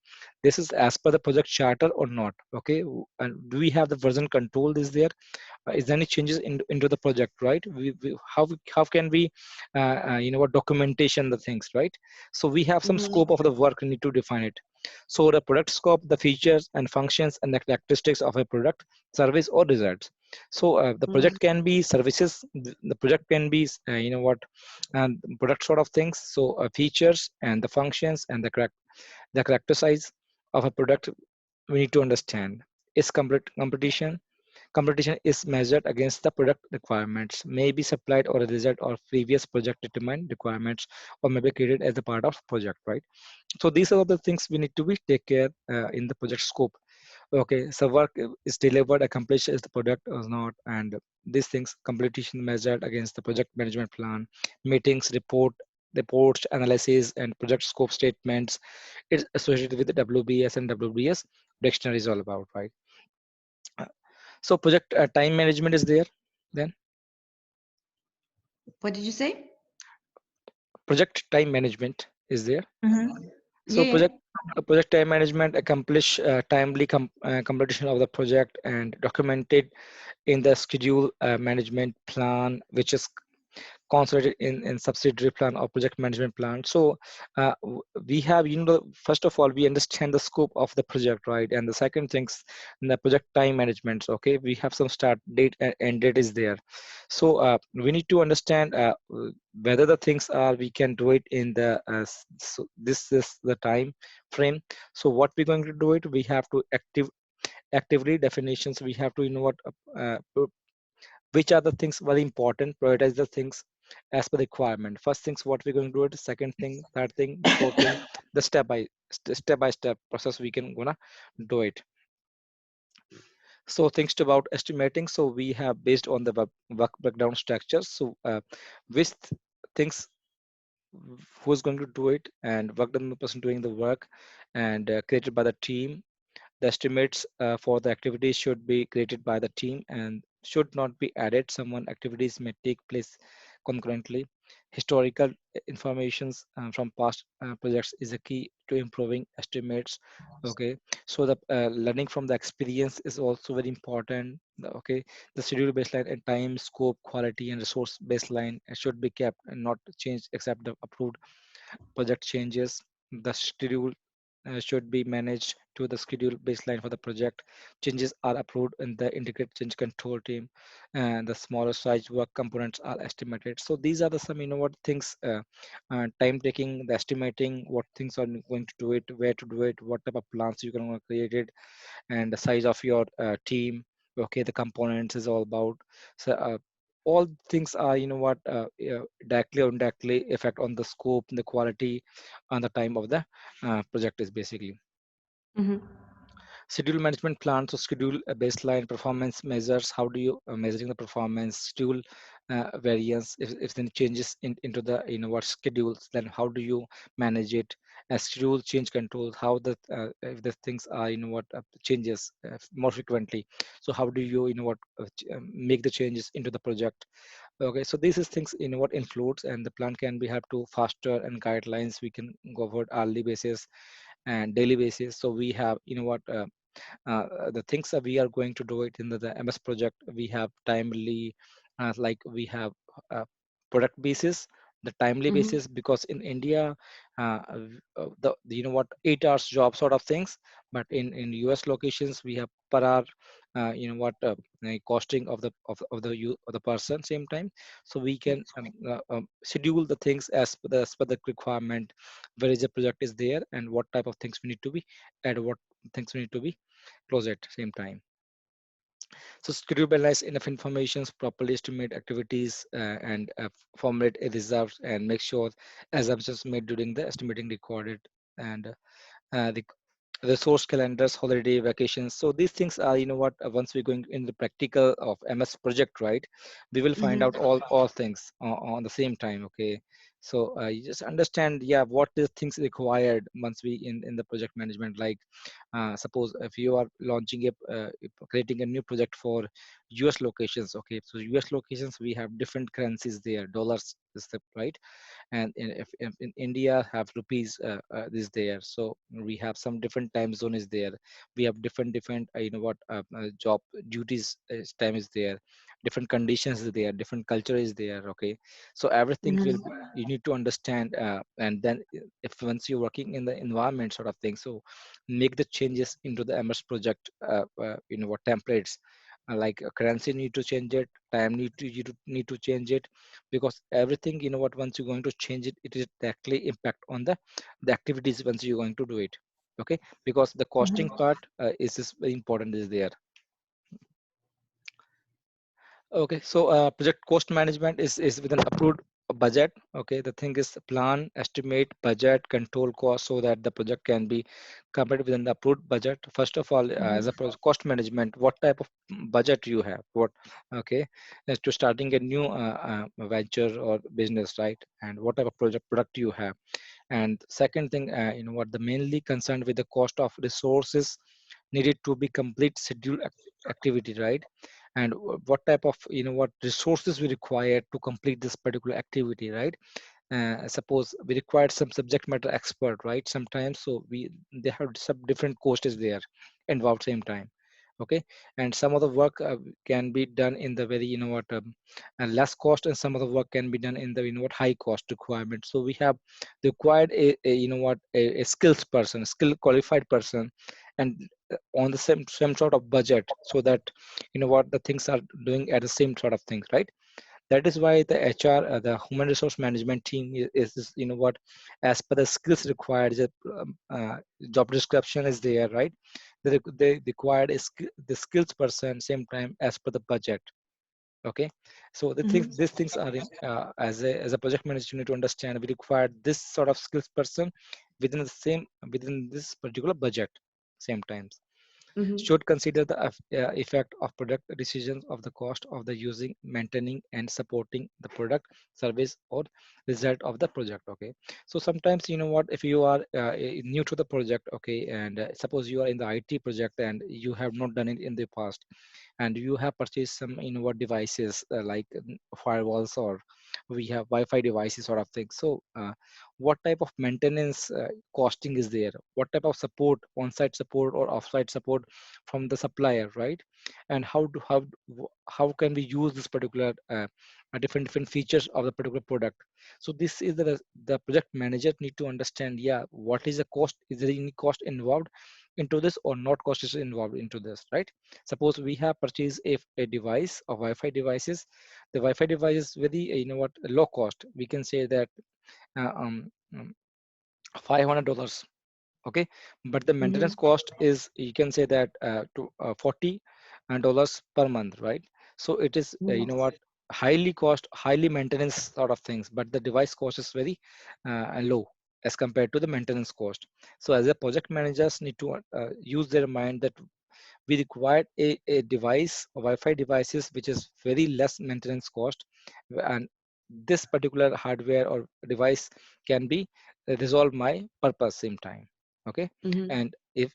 this is as per the project charter or not. Okay, and do we have the version control is there? Is there any changes into the project, right? How can we what documentation the things, right? So we have some scope Mm-hmm. of the work, we need to define it. So the product scope, the features and functions and the characteristics of a product, service or results. So the Mm-hmm. project can be services, the project can be and product sort of things. So features and the functions and the character size of a product we need to understand. Is competition is measured against the product requirements, may be supplied or a result of previous project determined requirements, or may be created as a part of project, right? So these are the things we need to be take care in the project scope. Okay, so work is delivered, accomplished is the product or not, and these things completion measured against the project management plan, meetings, reports, analysis, and project scope statements. It's associated with the WBS and WBS dictionary is all about, right? Uh, So project time management is there. Then What did you say? project time management is there. Mm-hmm. So Yeah, yeah. project time management accomplish timely completion of the project and documented in the schedule management plan, which is consolidated in subsidiary plan or project management plan. So we have, first of all, we understand the scope of the project, right? And the second things in the project time management. Okay, we have some start date and end date is there. So we need to understand whether the things are we can do it in the so this is the time frame. So what we're going to do it, we have to actively definitions, we have to which are the things very important, prioritize the things as per the requirement. First things what we're going to do it, second thing, third thing, the fourth thing, the step by step process we can gonna do it. So things about estimating, so we have based on the work breakdown structure. So which things, who's going to do it, and work done by the person doing the work, and created by the team. The estimates for the activities should be created by the team and should not be added. Someone activities may take place concurrently. Historical informations from past projects is a key to improving estimates. Okay, so the learning from the experience is also very important. Okay, the schedule baseline and time, scope, quality, and resource baseline should be kept and not changed except the approved project changes. The schedule should be managed to the schedule baseline for the project. Changes are approved in the integrated change control team, and the smaller size work components are estimated. So these are the some what things, time taking, the estimating, what things are going to do it, where to do it, what type of plans you can create it, and the size of your team. Okay, the components is all about. So all things are directly or indirectly effect on the scope, the quality, and the time of the project is basically. Mm-hmm. Schedule management plan. So schedule a baseline performance measures. How do you measuring the performance? Schedule variance. If any changes into the what schedules, then how do you manage it? Schedule change control. How the if the things are what changes more frequently. So how do you make the changes into the project? Okay, so these is things what includes, and the plan can be have to faster and guidelines we can go for hourly basis and daily basis. So we have the things that we are going to do it in the MS project. We have timely, like we have product basis, the timely Mm-hmm. basis, because in India, the 8 hours job sort of things, but in US locations we have per hour, costing of of the person same time. So we can schedule the things as per the requirement, where is the project is there and what type of things we need to be add, what things we need to be close at same time. So schedule balance enough information, properly estimate activities, and formulate a reserves, and make sure assumptions made during the estimating recorded, and the resource calendars, holiday, vacations. So these things are, once we're going in the practical of MS project, right, we will find Mm-hmm. out all things on the same time. Okay, so you just understand, yeah, what is things required once we in the project management. Like suppose if you are launching creating a new project for US locations. Okay, so US locations we have different currencies there, dollars is the right, and if in India have rupees is there. So we have some different time zone is there. We have different job duties time is there, different conditions is there, different culture is there. Okay, so everything will Mm-hmm. be, you need to understand, and then if once you're working in the environment sort of thing, so make the changes into the MS project, what templates, like currency need to change it, time need to change it, because everything, what once you're going to change it, it is directly impact on the activities once you're going to do it. Okay, because the costing Mm-hmm. part is very important is there. Okay, so project cost management is with an approved budget. Okay, the thing is plan, estimate, budget, control cost, so that the project can be completed within the approved budget. First of all, as a cost management, what type of budget you have? What, okay, as to starting a new venture or business, right? And what type of product you have? And second thing, what the mainly concerned with the cost of resources needed to be complete schedule activity, right? And what type of what resources we require to complete this particular activity, right? Suppose we required some subject matter expert, right? Sometimes, so we they have some different costs there involved same time. Okay, and some of the work can be done in the very less cost, and some of the work can be done in the high cost requirement. So we have required a a skills person, skill qualified person, and on the same sort of budget, so that the things are doing at the same sort of things, right? That is why the HR, the human resource management team is as per the skills required, job description is there, right? They required the skills person same time as per the budget. Okay, so Mm-hmm. these things are in, as a project manager, you need to understand we require this sort of skills person within this particular budget same times. Mm-hmm. Should consider the effect of product decisions of the cost of the using, maintaining, and supporting the product, service, or result of the project. Okay, so sometimes if you are new to the project, okay, and suppose you are in the IT project and you have not done it in the past, and you have purchased some what devices, like firewalls, or we have Wi-Fi devices sort of thing. So what type of maintenance costing is there, what type of support, on-site support or off-site support from the supplier, right? And how can we use this particular different features of the particular product? So this is the project manager need to understand, yeah, what is the cost, is there any cost involved into this or not cost is involved into this, right? Suppose we have purchased a device of Wi-Fi devices. The Wi-Fi device is very low cost, we can say that uh, um, um, $500. Okay, but the maintenance Mm-hmm. cost is, you can say that to $40 per month, right? So it is highly cost, highly maintenance sort of things, but the device cost is very low. as compared to the maintenance cost. So as a project managers need to use their mind that we required a device, a Wi-Fi devices, which is very less maintenance cost, and this particular hardware or device can be resolve my purpose same time. Okay, Mm-hmm. and if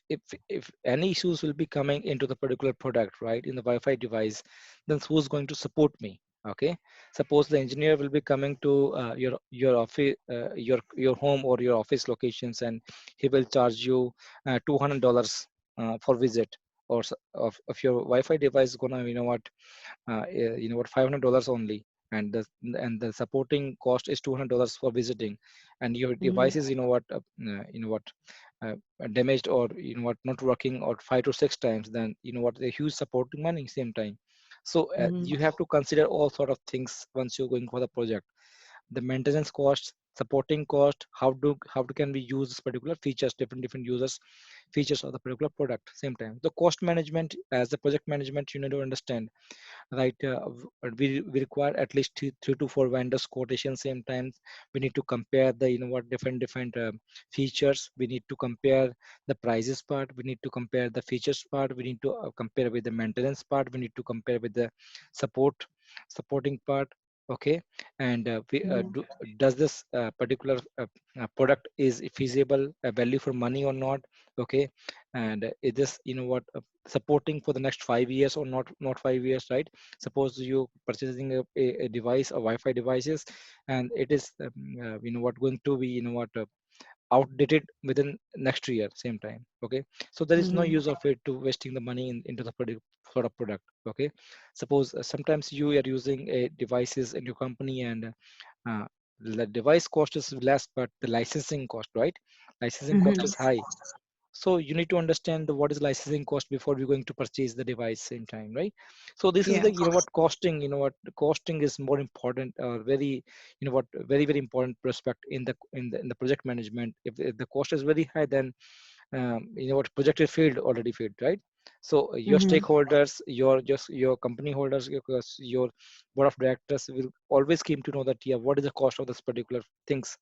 any issues will be coming into the particular product, right, in the Wi-Fi device, then who's going to support me? Okay, suppose the engineer will be coming to your office, your home or your office locations, and he will charge you $200 for visit, or of your Wi-Fi device is gonna, $500 only, and the supporting cost is $200 for visiting, and your device Mm-hmm. is uh, damaged, or not working, or 5 to 6 times, then the huge supporting money same time. So Mm-hmm. you have to consider all sort of things once you're going for the project: the maintenance cost, supporting cost, how to can we use this particular features, different users features of the particular product same time. The cost management, as the project management, you need to understand, right? We require at least three to four vendors quotation same time. We need to compare the different features. We need to compare the prices part. We need to compare the features part. We need to compare with the maintenance part. We need to compare with the supporting part. Okay, and does this particular product is feasible, value for money or not? Okay, and is this supporting for the next 5 years or not 5 years, right? Suppose you purchasing a device, a Wi-Fi devices, and it is going to be outdated within next year same time. Okay, so there is no Mm-hmm. use of it to wasting the money into the sort of product. Okay, suppose sometimes you are using a devices in your company, and uh, the device cost is less, but the licensing cost, right, licensing cost Mm-hmm. is high. So you need to understand what is licensing cost before we're going to purchase the device same time, right? So this is Yeah. the costing. The costing is more important, or very very important prospect in the project management. If the cost is very high, then project is failed, already failed, right? So your Mm-hmm. stakeholders, your company holders, your board of directors will always came to know that, yeah, what is the cost of this particular things?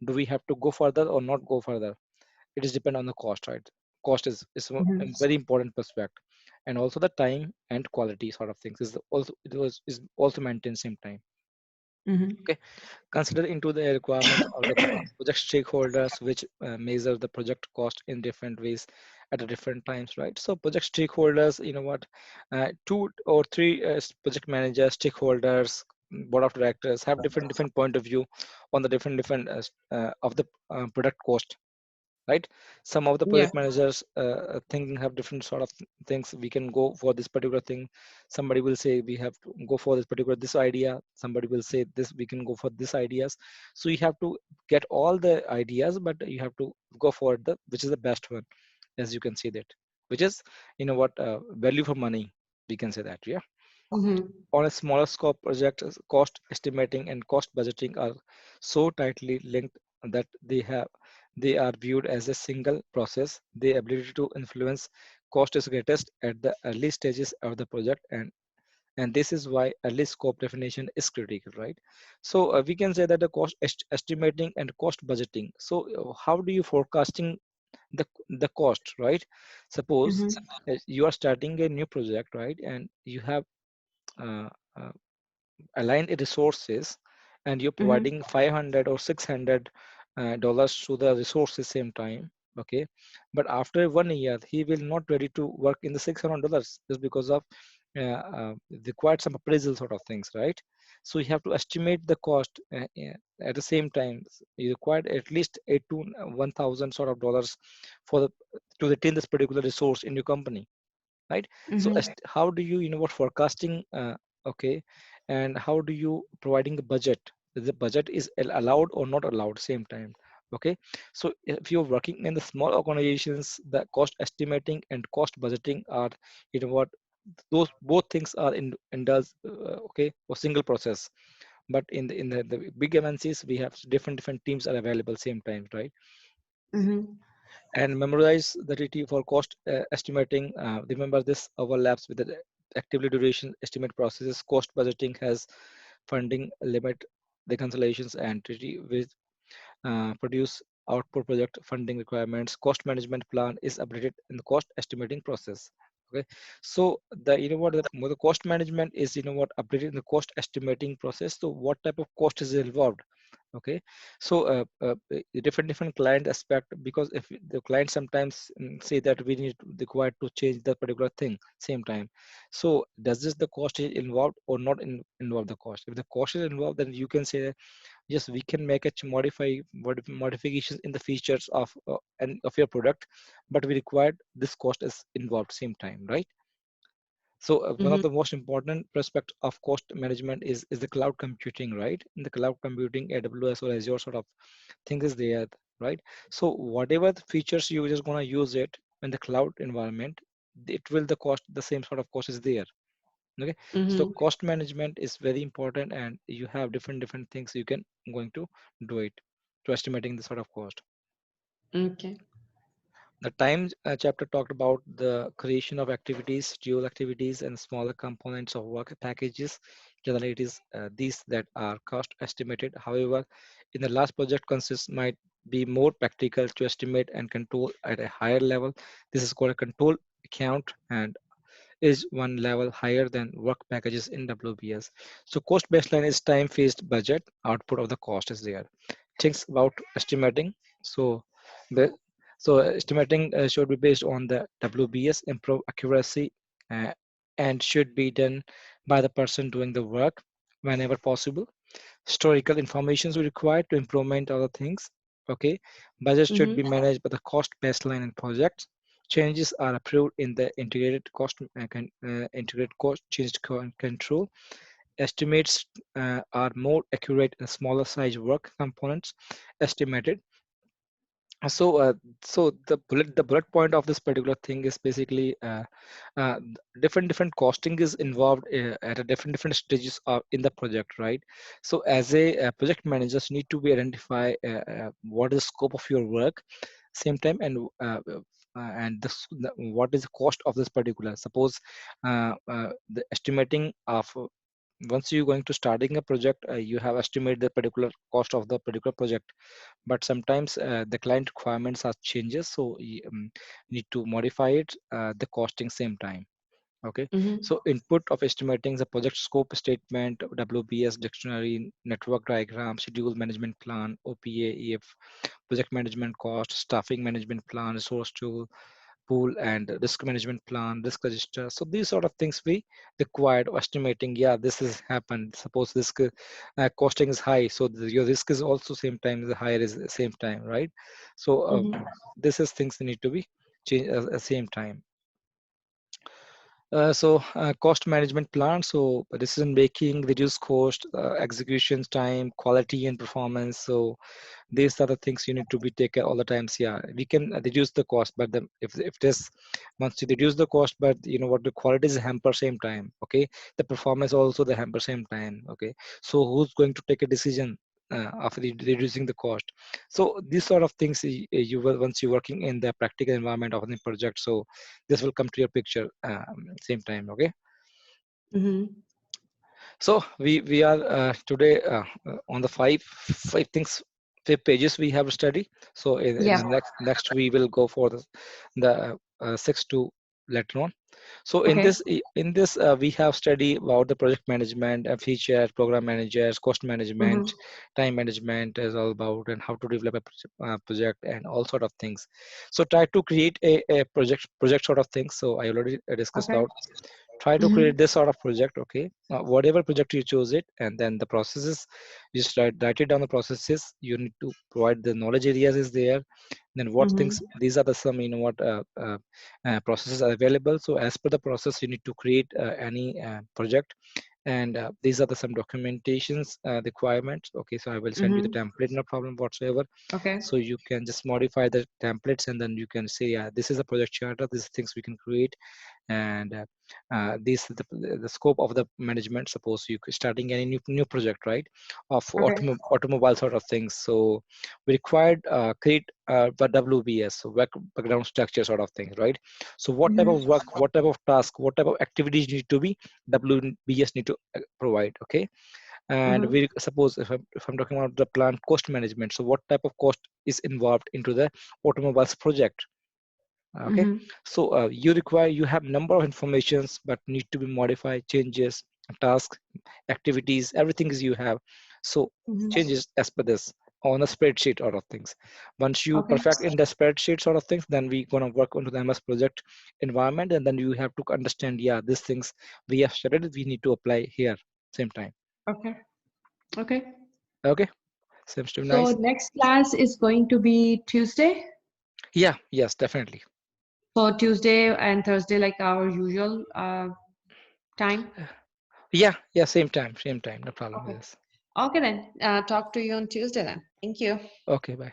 Do we have to go further or not go further? It is depend on the cost, right? Cost a Mm-hmm. very important prospect. And also the time and quality sort of things is also maintained same time. Mm-hmm. Okay, consider into the requirement of the project stakeholders, which measure the project cost in different ways at the different times, right? So project stakeholders, two or three project managers, stakeholders, board of directors have different point of view on the different of the product cost, right? Some of the Yeah. project managers thinking have different sort of things. We can go for this particular thing. Somebody will say we have to go for this particular this idea. Somebody will say this we can go for this ideas. So you have to get all the ideas, but you have to go for the which is the best one, as you can see that, which is value for money, we can say that. Yeah, Mm-hmm. on a smaller scope project, cost estimating and cost budgeting are so tightly linked that they are viewed as a single process. The ability to influence cost is greatest at the early stages of the project, and this is why early scope definition is critical, right? So we can say that the cost estimating and cost budgeting. So how do you forecasting the cost, right? Suppose Mm-hmm. you are starting a new project, right, and you have uh, uh, align resources, and you're Mm-hmm. providing 500 or 600 dollars to the resources same time. Okay, but after 1 year he will not ready to work in the $600 just because of required some appraisal sort of things, right? So you have to estimate the cost at the same time. You required at least 8 to 1,000 sort of dollars for the to retain this particular resource in your company, right? So Mm-hmm. how do you what forecasting, okay, and how do you providing the budget? The budget is allowed or not allowed same time. Okay, so if you're working in the small organizations, the cost estimating and cost budgeting are, what those both things are in does okay, or single process. But in the big MNCs, we have different teams are available same time, right? Mm-hmm. And memorize the TT for cost estimating. Remember, this overlaps with the actively duration estimate processes. Cost budgeting has funding limit reconciliations, and TT with produce output project funding requirements, cost management plan is updated in the cost estimating process. Okay, so the cost management is updated in the cost estimating process. So what type of cost is involved? Okay, so different client aspect, because if the client sometimes say that we need required to change that particular thing same time, so does this the cost is involved or not involve the cost? If the cost is involved, then you can say that yes, we can make a modifications in the features of and of your product, but we required this cost is involved same time, right? So one of Mm-hmm. the most important aspect of cost management is the cloud computing, right? In the cloud computing, AWS or Azure sort of thing is there, right? So whatever the features you just gonna use it in the cloud environment, it will the cost the same sort of cost is there. Okay, so Mm-hmm. cost management is very important, and you have different things you can going to do it to estimating the sort of cost. Okay. The time chapter talked about the creation of activities, dual activities, and smaller components of work packages. Generally, it is these that are cost estimated. However, in the last project consists might be more practical to estimate and control at a higher level. This is called a control account and is one level higher than work packages in WBS. So cost baseline is time-phased budget. Output of the cost is there. Things about estimating. So the estimating should be based on the WBS, improve accuracy, uh, and should be done by the person doing the work whenever possible. Historical information is required to implement other things. Okay, budget should be Mm-hmm. managed by the cost baseline and projects. Changes are approved in the integrated cost change control. Estimates are more accurate in smaller size work components estimated. So the bullet point of this particular thing is basically different costing is involved at a different stages of in the project, right? So as a project managers need to be identify what is the scope of your work same time, and what is the cost of this particular, suppose the estimating of once you're going to starting a project, you have estimated the particular cost of the particular project, but sometimes the client requirements are changes, so you need to modify it the costing same time. Okay, Mm-hmm. so input of estimating the project scope statement, WBS dictionary, network diagram, schedule management plan, OPA, EF, project management cost, staffing management plan, resource tool pool, and risk management plan, risk register. So these sort of things we required estimating. Yeah, this has happened. Suppose this costing is high, so your risk is also same time the higher is the same time, right? So Mm-hmm. this is things that need to be changed at the same time. Cost management plan. So decision making, reduce cost, execution time, quality and performance. So these are the things you need to be taken all the times. Yeah, we can reduce the cost, but if this once you reduce the cost, but you know what, the quality is hamper same time. Okay, the performance also the hamper same time. Okay, so who's going to take a decision of reducing the cost? So these sort of things you will, once you're working in the practical environment of the project, so this will come to your picture same time. Okay, Mm-hmm. so we are today on the five things, 5 pages we have to study. So in the Yeah. next we will go for the six to later on. So Okay. in this we have studied about the project management, feature, program managers, cost Mm-hmm. management, time management is all about, and how to develop a project and all sort of things. So try to create a project sort of things. So I already discussed Okay. about, try to Mm-hmm. create this sort of project. Okay, whatever project you choose it, and then the processes, you just write it down, the processes you need to provide, the knowledge areas is there, then what Mm-hmm. things, these are the some processes are available. So as per the process you need to create any project, and these are the some documentations requirements. Okay, so I will send you the Mm-hmm. template, no problem whatsoever. Okay. So you can just modify the templates, and then you can say, yeah, this is a project charter, these things we can create, and this the scope of the management. Suppose you starting any new project, right, of Okay. automobile sort of things. So we required create the WBS, so work background structure sort of things, right? So what type of Mm-hmm. work, what type of task, what type of activities need to be WBS need to provide. Okay, And Mm-hmm. we suppose if I'm talking about the plant cost management, so what type of cost is involved into the automobiles project. Okay, Mm-hmm. so you have number of informations but need to be modified, changes, tasks, activities, everything is you have. So Mm-hmm. changes as per this on a spreadsheet sort of things. Once you Okay. perfect in the spreadsheet sort of things, then we gonna work onto the MS project environment, and then you have to understand, yeah, these things we have studied, we need to apply here same time. Okay. Okay. Okay, seems to be So nice. next class is going to be Tuesday. Yeah, yes, definitely. So Tuesday and Thursday, like our usual time. Yeah, yeah, same time, no problem with Okay. this. Okay then. Talk to you on Tuesday then. Thank you. Okay, bye.